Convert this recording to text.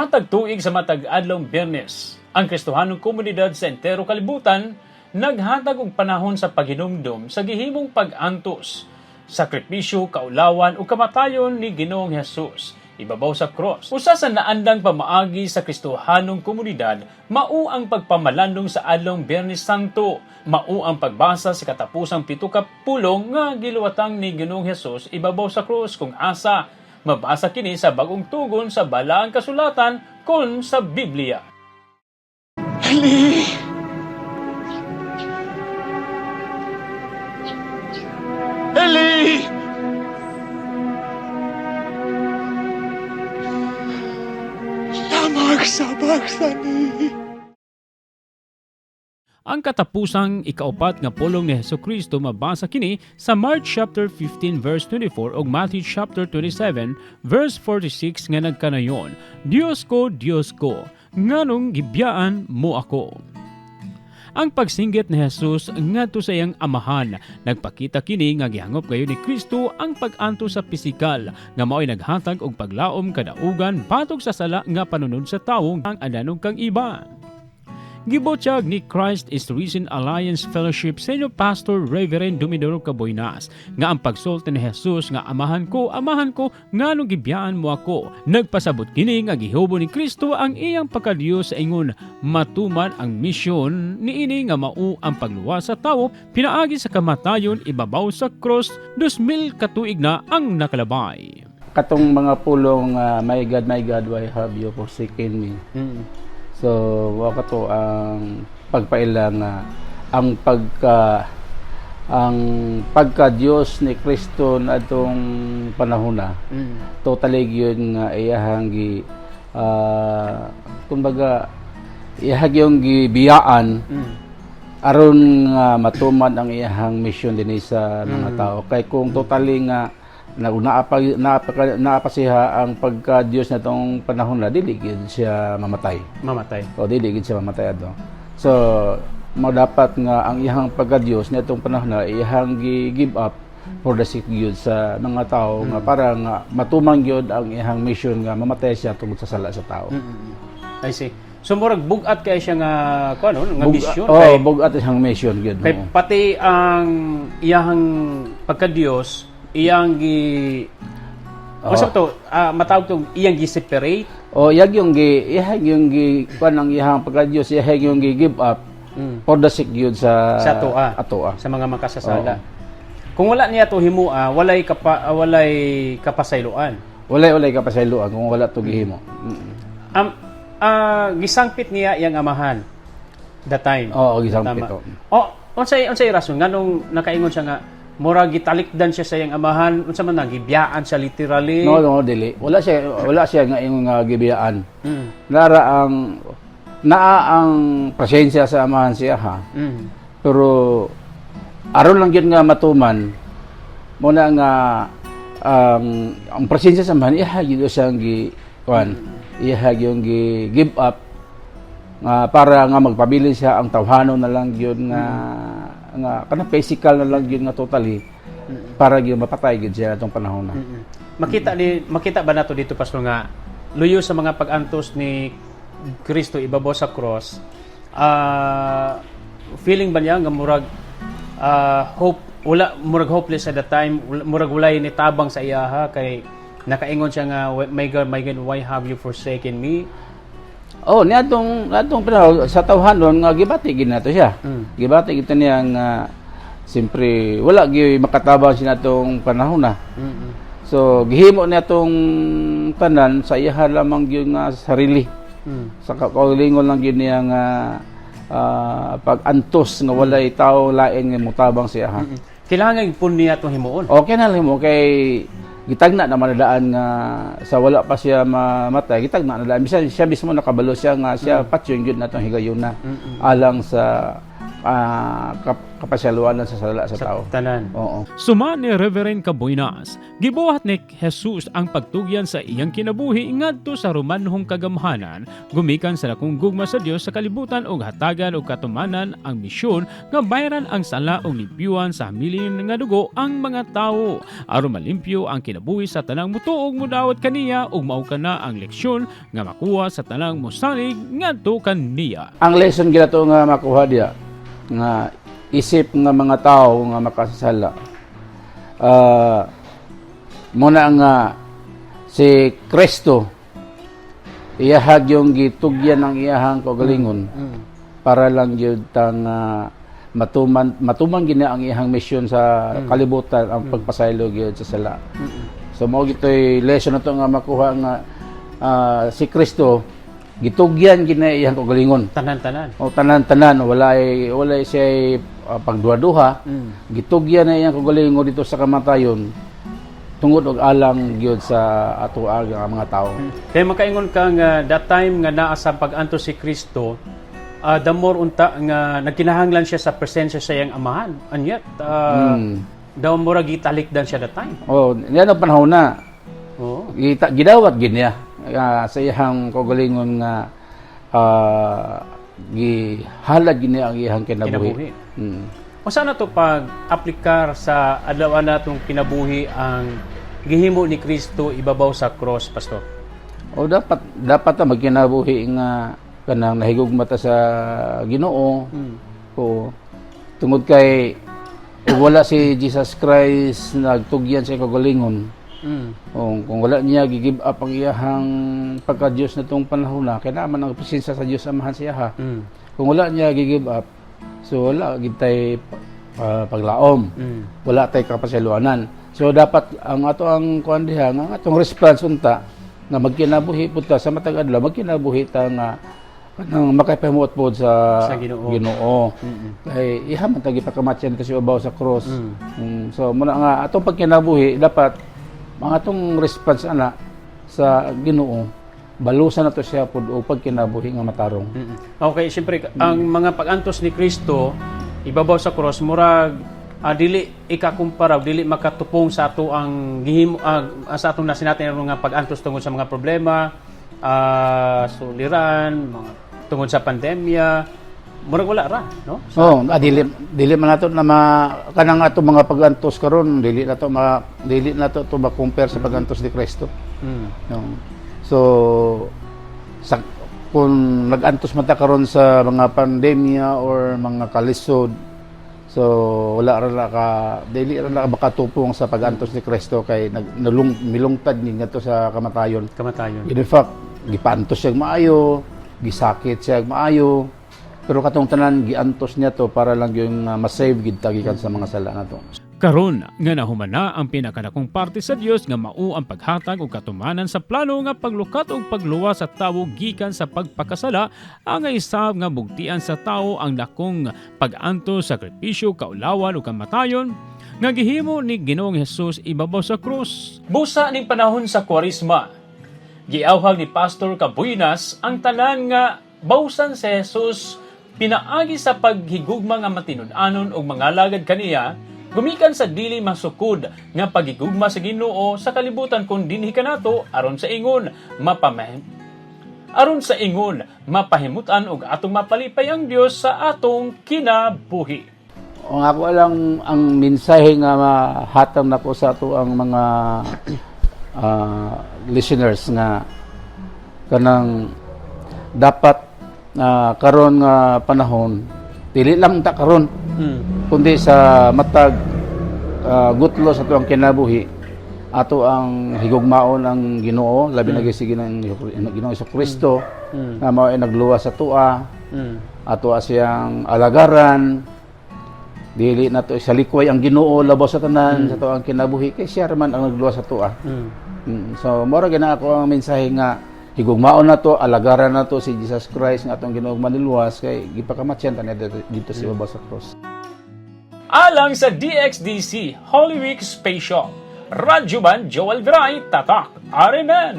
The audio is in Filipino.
Matag tuig sa matag adlong Biyernes, ang Kristohanong komunidad sa entero kalibutan naghatag og panahon sa paghinumdum sa gihimong pag-antos, sakripisyo, kaulawan ug kamatayon ni Ginoong Hesus ibabaw sa cross. Usa sa naandang pamaagi sa Kristohanong komunidad mao ang pagpamalandong sa adlong Biyernes Santo, mao ang pagbasa sa katapusang 7 ka pulong nga giluwatang ni Ginoong Hesus ibabaw sa cross kung asa mabasa kini sa bagong tugon sa balaang kasulatan kon sa Biblia. Eli! Eli! Lamag sa bagsani! Ang katapusang ikaapat nga pulong ni Hesukristo mabasa kini sa Mark chapter 15 verse 24 ug Matthew chapter 27 verse 46 nga nagkanayon, Dios ko, nganong gibiyaan mo ako. Ang pagsinggit ni Jesus ngadto sa iyang amahan, nagpakita kini nga gihangop gayon ni Kristo ang pag-anto sa pisikal nga mao'y naghatag og paglaom kadaugan batok sa sala nga panunod sa tawo ang ananog kang iba. Gibotyag ni Christ is Risen Alliance Fellowship Senior Pastor Reverend Dumidoro Caboynas nga ang pagsulti ni Jesus nga amahan ko nganong gibiyaan mo ako. Nagpasabot kini nga gihubo ni Kristo ang iyang pagkadios sa ingon matuman ang misyon niini nga mao ang pagluwas sa tawo pinaagi sa kamatayon ibabaw sa cross 2000 ka tuig na ang nakalabay. Katong mga pulong my God, why have you forsaken me? So, waka to ang pagpailang ang pagka-Diyos ni Kristo na itong panahon na. Totally yun nga iyahang kumbaga iyahang yung gibiyaan aron nga matuman ang iyahang mission din sa mga tao. Kay kung totally nga naapasiha ang pagka-Diyos na itong panahon na dili gid siya mamatay. O dili gid siya mamatay ato. So dapat nga ang iyang pagka-Diyos na itong panahon na iyang give up for the sake gyud sa mga tao nga para nga matumang gyud ang iyang mission nga mamatay siya tungod sa sala sa tao. I see. So murag bugat kay siya nga kuno nga mission kay bugat siyang mission gyud. Kay pati ang iyang pagka-Diyos iyang matawag to iyang gi-separate yung kuan ang iyang pagka-Diyos yung give up for the sake gyud sa atoa sa mga makasasala. Kung wala niya to himua walay kapasayloan kung wala to gihimo. Gisangpit niya iyang amahan that time. Gisangpit. Unsay rason nganong nakaingon siya nga mura gitalikdan siya sa iyang amahan unsa man nang gibiyaan siya literally? No, dili. Wala siya nga iyong gibiyaan. Naa ang presensya sa amahan siya ha. Pero aron lang gyud nga matuman mo na nga ang presensya sa amahan iha gyud siyang give up nga para nga magpabilin siya ang tawhanon na lang gyud nga kana physical na lang yun nga totally para gyud mapatay gyud siya atong panahon na. Makita ba nato dito pastor nga luyo sa mga pag-antos ni Kristo ibabaw sa cross, feeling ba niya nga murag murag hopeless at that time, murag walay ni tabang sa iyaha kay nakaingon siya nga my God, why have you forsaken me? Niadtong panahon sa tawhanon nga gibati gid nato siya. Gibati gid niya nga siyempre wala gyud makatabang siya natong panahon na. So gihimo niya tong tanan sa iya lamang gyud nga sarili. Sa kaulingon lang gyud niya nga pag-antos nga walay tawo lain nga motabang siya. Kailangan pun niya tong himuon. Okay na himo kay gitagna naman na daan nga sa wala pa siya mamatay, gitagna na daan. Siya mismo nakabalo siya nga siya patyon yun na itong higayuna alang sa kapasyaluanan sa sala sa tao. Tanan. Oo. Suma ni Reverend Cabuinas, gibuhat ni Jesus ang pagtugyan sa iyang kinabuhi ngadto sa Romanhong kagamhanan, gumikan sa dakong gugma sa Dios sa kalibutan ug hatagan og katumanan ang misyon nga bayran ang sala ug limpyuhan sa hamilin nga dugo ang mga tawo aron malimpyo ang kinabuhi sa tanang mutuog mudawat kaniya ug mao kana ang leksyon nga makuha sa tanang mosalig ngadto kaniya. Ang lesson ginato nga makuha diya nga isip nga mga tao nga makasala. Muna nga si Kristo iyahag yung gitugyan ng iyahang kaugalingon para lang yun tang matuman gina ang iyahang misyon sa kalibutan ang pagpasaylo gyud sa sala. So mao gitoy lesson nato nga makuha nga si Kristo gitugyan gina iyang kaugalingon. Tanan-tanan. O tanan-tanan wala siya pagduha-duha. Gitugyan na iyang kaugalingon dito sa kamatayon tungod og alang gyud sa ato ang mga tao. Kaya makaingon ka nga that time nga naa sa pag-antos si Kristo, the more unta nga nagkinahanglan siya sa presensya sa iyang amahan. And yet, daw mura gitalikdan siya that time. Oh, yan ang panahon na. Oo. Gidawat gid niya sa iyang kaugalingon nga gihalad gid niya ang iyang kinabuhi. O sana to pag-aplikar sa adlaw natong kinabuhi ang gihimo ni Kristo ibabaw sa cross, Pastor? O dapat ta magkinabuhi nga kanang nahigugma ta sa Ginoo. O tungod kay wala si Jesus Christ nagtugyan sa kaugalingon. Kung wala niya gi-give up ang iyahang pagka-Dios natong panahon na kailangan ang presensya sa Dios amahan siya. Kung wala niya gi-give up, so wala gid tay paglaom. Wala tay kapasyaluanan. So dapat ang ato ang kuan diha nga atong response unta nga magkinabuhi pud ta sa matag adlaw, magkinabuhi ta nga kanang makapahimuot pod sa Ginoo. Kay iha man ta gipakamatyan ta sa ubaw sa cross. So muna nga atong pagkinabuhi dapat ang atong response ana sa Ginoo balusan nato siya pod og pagkinabuhi nga matarong. Okay, siyempre ang mga pag-antos ni Kristo ibabaw sa cross murag dili ikakumpara, dili makatupong sa ato ang gihimo sa atong nasinatin nga pag-antos tungod sa mga problema, suliran, mga tungod sa pandemya, murag wala ra, no? Dili man nato na kanang ato mga pag-antos karon, dili nato to ma-compare sa pag-antos ni Kristo. No. So kung nag-antos man ta karon sa mga pandemya or mga kalisod, so wala ra dili ra makatupong sa pag-antos ni Kristo kay milungtad ni ngadto sa kamatayon. In fact, gipantos siya maayo, gisakit siya maayo, pero katong tanan giantos niya to para lang yung ma-save gid tagikan sa mga sala nato. Karon nga nahumana ang pinakadakong parte sa Dios nga mao ang paghatag og katumanan sa plano nga paglukat og pagluwa sa tawo gikan sa pagpakasala ang isab nga bugtian sa tawo ang dakong pag-antos, sakripisyo, kaulawan ug kamatayon nga gihimo ni Ginoong Hesus ibabaw sa krus. Busa ning panahon sa Kwaresma, giawhag ni Pastor Cabuinas ang tanan nga bawsan si Hesus pinaagi sa paghigugma nga matinud-anon og mga lagad kaniya gumikan sa dili masukod nga paghigugma sa Ginoo sa kalibutan kun dinhi kanato aron sa ingon mapahimutan og atong mapalipay ang Dios sa atong kinabuhi. Ang ako lang ang mensahe nga mahatag nako sa ato ang mga listeners nga kanang dapat karon nga panahon dili lang ta karon kundi sa matag gutlo sa ato ang kinabuhi ato ang higugmaon ang Ginoo labi na gisigi ng Ginoo sa Kristo nga mao ay nagluwas sa tua ato siyang alagaran dili nato sa likway ang Ginoo labaw sa tanan sa ato ang kinabuhi kay siya man ang nagluwas sa tua. So mora gina ako ang mensahe nga higugmaon nato, alagaran nato si Jesus Christ nga atong Ginoong maniluwas kay gipakamatyan ta dito sa ibabaw sa cross. Alang sa DXDC Holy Week Special, Radyo Ban Joel Viray Tatak Arimen.